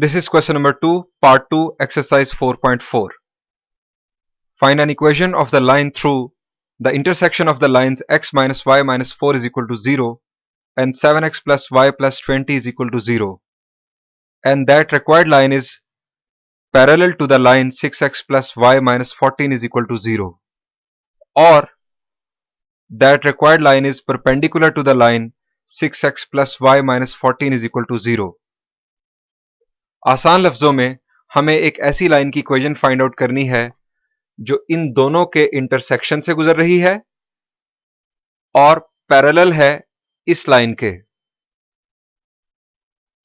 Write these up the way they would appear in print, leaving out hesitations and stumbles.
This is question number 2, part 2, exercise 4.4. Find an equation of the line through the intersection of the lines x minus y minus 4 is equal to 0 and 7x plus y plus 20 is equal to 0. And that required line is parallel to the line 6x plus y minus 14 is equal to 0. Or that required line is perpendicular to the line 6x plus y minus 14 is equal to 0. आसान लफ्जों में हमें एक ऐसी line की equation find out करनी है जो इन दोनों के इंटरसेक्शन से गुजर रही है और पैरेलल है इस लाइन के,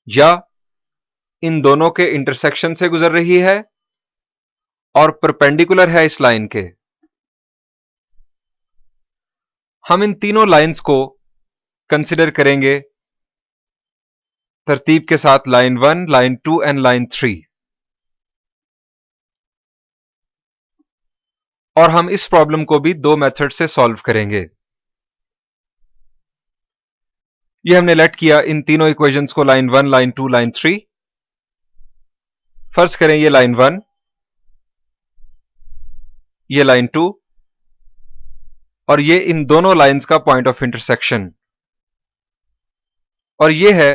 या इन दोनों के इंटरसेक्शन से गुजर रही है और परपेंडिकुलर है इस लाइन के। हम इन तीनों लाइंस को कंसिडर करेंगे तरतीब के साथ लाइन 1, लाइन 2 एंड लाइन 3, और हम इस प्रॉब्लम को भी दो मेथड से सॉल्व करेंगे। ये हमने लेट किया इन तीनों इक्वेशंस को, लाइन 1, लाइन 2, लाइन 3। फर्ज करें ये लाइन 1, ये लाइन 2 और ये इन दोनों लाइंस का पॉइंट ऑफ इंटरसेक्शन, और ये है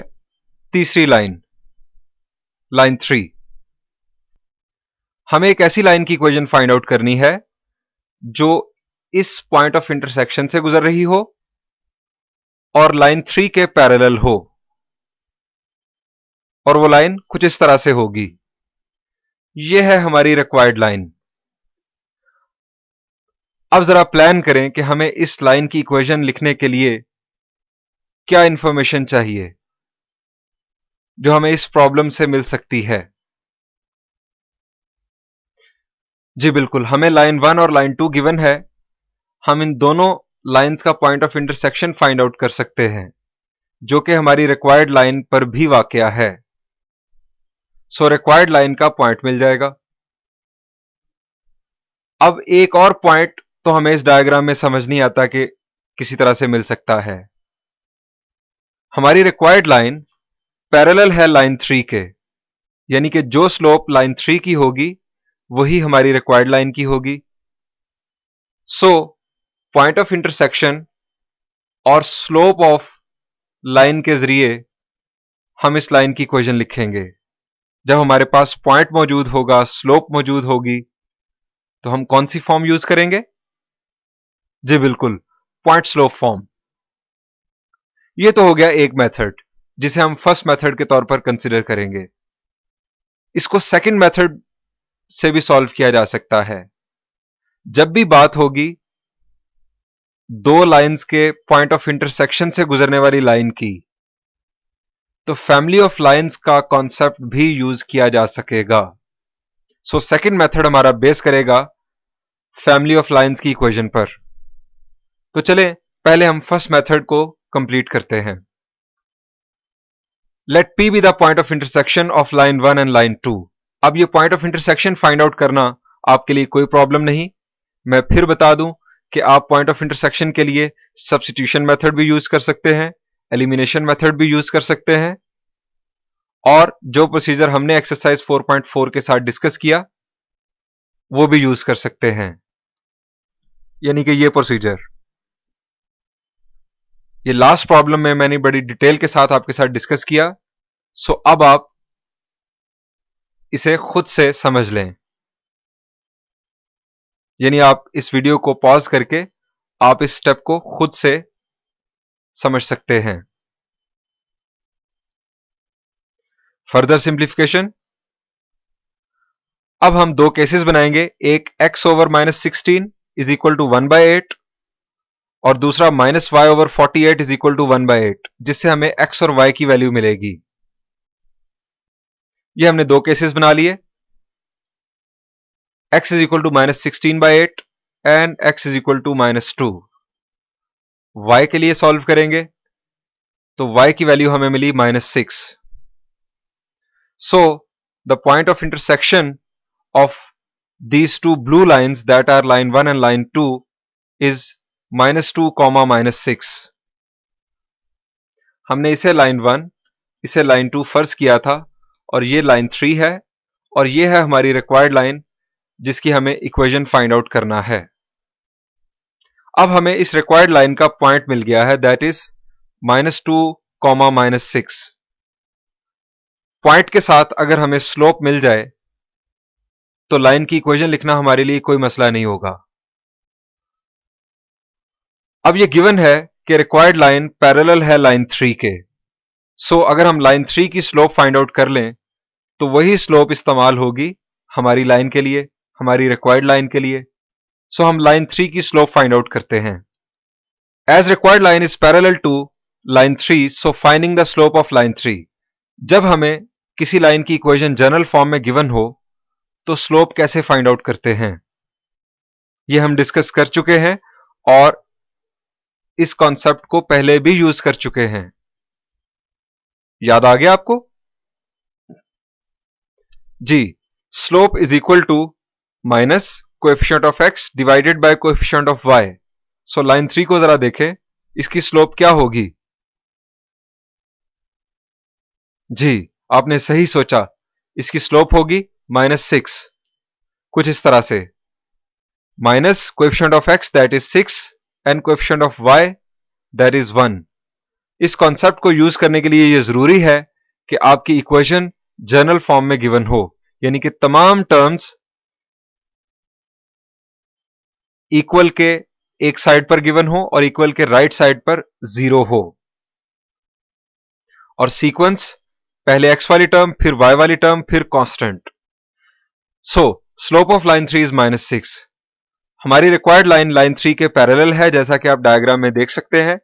तीसरी लाइन, लाइन 3। हमें एक ऐसी लाइन की इक्वेशन फाइंड आउट करनी है जो इस पॉइंट ऑफ इंटरसेक्शन से गुजर रही हो और लाइन 3 के पैरेलल हो, और वो लाइन कुछ इस तरह से होगी। ये है हमारी रिक्वायर्ड लाइन। अब जरा प्लान करें कि हमें इस लाइन की इक्वेशन लिखने के लिए क्या इंफॉर्मेशन चाहिए जो हमें इस प्रॉब्लम से मिल सकती है। जी बिल्कुल, हमें लाइन 1 और लाइन 2 गिवन है। हम इन दोनों लाइंस का point of intersection find out कर सकते हैं जो कि हमारी रिक्वायर्ड लाइन पर भी वाकया है। सो रिक्वायर्ड लाइन का पॉइंट मिल जाएगा। अब एक और पॉइंट तो हमें इस डायग्राम में समझ नहीं आता कि किसी तरह से मिल सकता है। हमारी रिक्वायर्ड लाइन पैरेलल है लाइन 3 के, यानी कि जो स्लोप लाइन 3 की होगी वही हमारी रिक्वायर्ड लाइन की होगी। सो पॉइंट ऑफ इंटरसेक्शन और स्लोप ऑफ लाइन के जरिए हम इस लाइन की इक्वेशन लिखेंगे। जब हमारे पास पॉइंट मौजूद होगा, स्लोप मौजूद होगी, तो हम कौन सी फॉर्म यूज करेंगे? जी बिल्कुल, पॉइंट स्लोप फॉर्म। ये तो हो गया एक मेथड जिसे हम फर्स्ट मेथड के तौर पर कंसिडर करेंगे। इसको सेकंड मेथड से भी सॉल्व किया जा सकता है। जब भी बात होगी दो लाइंस के पॉइंट ऑफ इंटरसेक्शन से गुजरने वाली लाइन की, तो फैमिली ऑफ लाइंस का कॉन्सेप्ट भी यूज किया जा सकेगा। सो सेकंड मेथड हमारा बेस करेगा फैमिली ऑफ लाइंस की इक्वेशन पर। तो चलें पहले हम फर्स्ट मेथड को कंप्लीट करते हैं। Let P be the point of intersection of line 1 and line 2। अब ये point of intersection find out करना आपके लिए कोई प्रॉब्लम नहीं। मैं फिर बता दूं कि आप पॉइंट ऑफ इंटरसेक्शन के लिए सब्स्टिट्यूशन मेथड भी यूज कर सकते हैं, एलिमिनेशन मेथड भी यूज कर सकते हैं, और जो प्रोसीजर हमने एक्सरसाइज 4.4 के साथ डिस्कस किया वो भी यूज कर सकते हैं, यानी कि ये प्रोसीजर। ये लास्ट प्रॉब्लम में मैंने बड़ी डिटेल के साथ आपके साथ डिस्कस किया। सो अब आप इसे खुद से समझ लें, यानी आप इस वीडियो को पॉज करके आप इस स्टेप को खुद से समझ सकते हैं। Further simplification. अब हम दो केसेस बनाएंगे, एक x over minus 16 is equal to 1/8 और दूसरा minus y over 48 is equal to 1/8, जिससे हमें x और y की वैल्यू मिलेगी। ये हमने दो केसेस बना लिए, x is equal to minus 16/8 and x is equal to minus 2। y के लिए सॉल्व करेंगे तो y की वैल्यू हमें मिली minus 6। So the point of intersection of these two blue lines that are line 1 and line 2 is -2, -6। हमने इसे line 1 इसे line 2 फर्ज किया था और ये लाइन 3 है, और ये है हमारी रिक्वायर्ड लाइन जिसकी हमें इक्वेशन फाइंड आउट करना है। अब हमें इस रिक्वायर्ड लाइन का पॉइंट मिल गया है, दैट इज -2, -6। पॉइंट के साथ अगर हमें स्लोप मिल जाए तो लाइन की इक्वेशन लिखना हमारे लिए कोई मसला नहीं होगा। अब ये गिवन है कि रिक्वायर्ड लाइन पैरेलल है लाइन 3 के। सो अगर हम लाइन 3 की स्लोप फाइंड आउट कर लें तो वही स्लोप इस्तेमाल होगी हमारी लाइन के लिए, हमारी रिक्वायर्ड लाइन के लिए। सो हम लाइन 3 की स्लोप फाइंड आउट करते हैं। As required line is parallel to line 3, so finding the slope of line 3। जब हमें किसी लाइन की इक्वेशन जनरल फॉर्म में गिवन हो तो स्लोप कैसे फाइंड आउट करते हैं, ये हम डिस्कस कर चुके हैं और इस कॉन्सेप्ट को पहले भी यूज कर चुके हैं। याद आ गया आपको? जी, slope is equal to minus coefficient of x divided by coefficient of y. So line 3 को जरा देखें, इसकी स्लोप क्या होगी? जी, आपने सही सोचा, इसकी स्लोप होगी -6, कुछ इस तरह से, minus coefficient of x that is 6 and coefficient of y that is 1। इस कॉन्सेप्ट को यूज करने के लिए यह जरूरी है कि आपकी इक्वेशन जनरल फॉर्म में गिवन हो, यानी कि तमाम टर्म्स इक्वल के एक साइड पर गिवन हो और इक्वल के राइट साइड पर 0 हो, और सीक्वेंस पहले x वाली टर्म, फिर y वाली टर्म, फिर constant. So slope of line 3 is -6। हमारी रिक्वायर्ड लाइन लाइन 3 के पैरेलल है, जैसा कि आप डायग्राम में देख सकते हैं।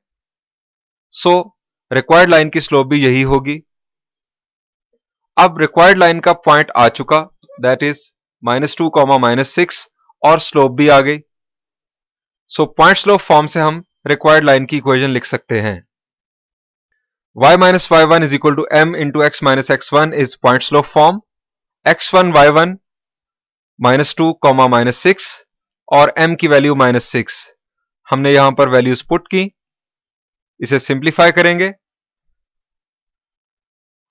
सो रिक्वायर्ड लाइन की स्लोप भी यही होगी। अब रिक्वायर्ड लाइन का पॉइंट आ चुका, दैट इज -2, -6, और स्लोप भी आ गई। सो पॉइंट स्लोप फॉर्म से हम रिक्वायर्ड लाइन की इक्वेशन लिख सकते हैं। y minus y1 is equal to m into x minus x1 is point slope form। x1 y1 -2, -6 और m की वैल्यू -6। हमने यहां पर वैल्यूज पुट की, इसे सिंप्लीफाई करेंगे।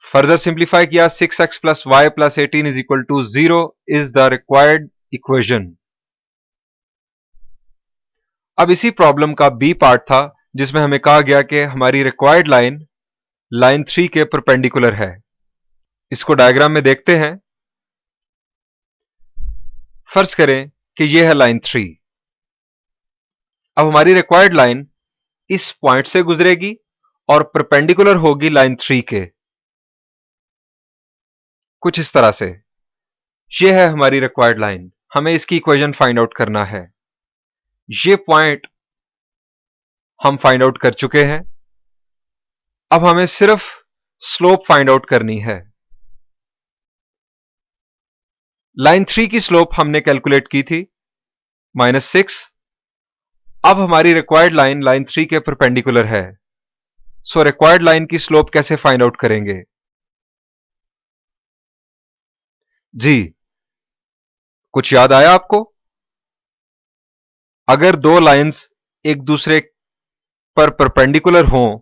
फर्दर सिंप्लीफाई किया, 6x plus y plus 18 is equal to 0 is the required equation। अब इसी प्रॉब्लम का बी पार्ट था जिसमें हमें कहा गया कि हमारी रिक्वायर्ड लाइन लाइन 3 के परपेंडिकुलर है। इसको डायग्राम में देखते हैं। फर्ज करें कि यह है लाइन 3। अब हमारी रिक्वायर्ड लाइन इस पॉइंट से गुजरेगी और परपेंडिकुलर होगी लाइन 3 के, कुछ इस तरह से। यह है हमारी रिक्वायर्ड लाइन, हमें इसकी इक्वेशन फाइंड आउट करना है। ये पॉइंट हम फाइंड आउट कर चुके हैं। अब हमें सिर्फ स्लोप फाइंड आउट करनी है। लाइन 3 की स्लोप हमने कैलकुलेट की थी, -6। अब हमारी रिक्वायर्ड लाइन लाइन 3 के परपेंडिकुलर है। सो रिक्वायर्ड लाइन की स्लोप कैसे फाइंड आउट करेंगे? जी, कुछ याद आया आपको? अगर दो लाइंस एक दूसरे पर परपेंडिकुलर हों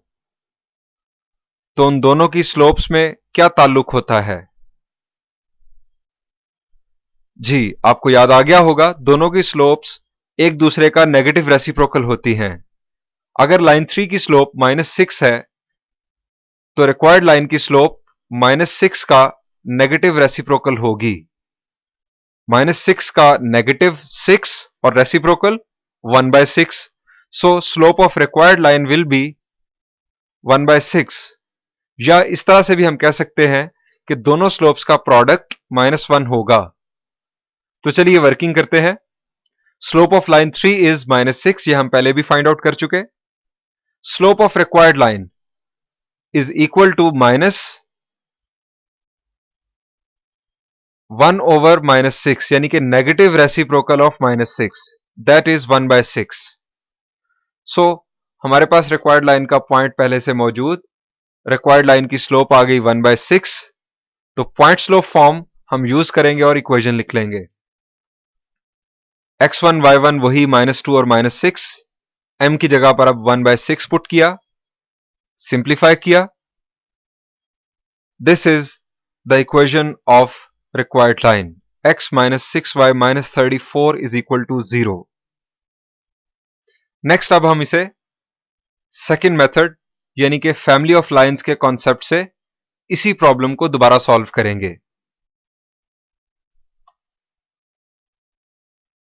तो उन दोनों की स्लोप्स में क्या ताल्लुक होता है? जी, आपको याद आ गया होगा, दोनों की स्लोप्स एक दूसरे का नेगेटिव रेसिप्रोकल होती हैं। अगर लाइन 3 की स्लोप -6 है तो रिक्वायर्ड लाइन की स्लोप -6 का नेगेटिव रेसिप्रोकल होगी। -6 का नेगेटिव 6 और reciprocal 1/6। So slope of required line will be 1/6। या इस तरह से भी हम कह सकते हैं कि दोनों स्लोप्स का प्रोडक्ट -1 होगा। तो चलिए वर्किंग करते हैं। स्लोप ऑफ लाइन 3 इज -6, ये हम पहले भी फाइंड आउट कर चुके। Slope of required line is equal to -1 over -6, यानी कि negative reciprocal of -6, that is 1/6। So हमारे पास रिक्वायर्ड लाइन का पॉइंट पहले से मौजूद, रिक्वायर्ड लाइन की स्लोप आ गई 1/6। तो पॉइंट स्लोप फॉर्म हम यूज करेंगे और इक्वेशन लिख लेंगे। x1 y1 वही -2 और -6, m की जगह पर अब 1/6 पुट किया, सिंप्लीफाई किया। This is the equation of required line x minus 6y minus 34 is equal to 0। Next अब हम इसे सेकेंड मेथड यानी कि फैमिली ऑफ लाइन्स के कॉन्सेप्ट से इसी प्रॉब्लम को दोबारा सॉल्व करेंगे।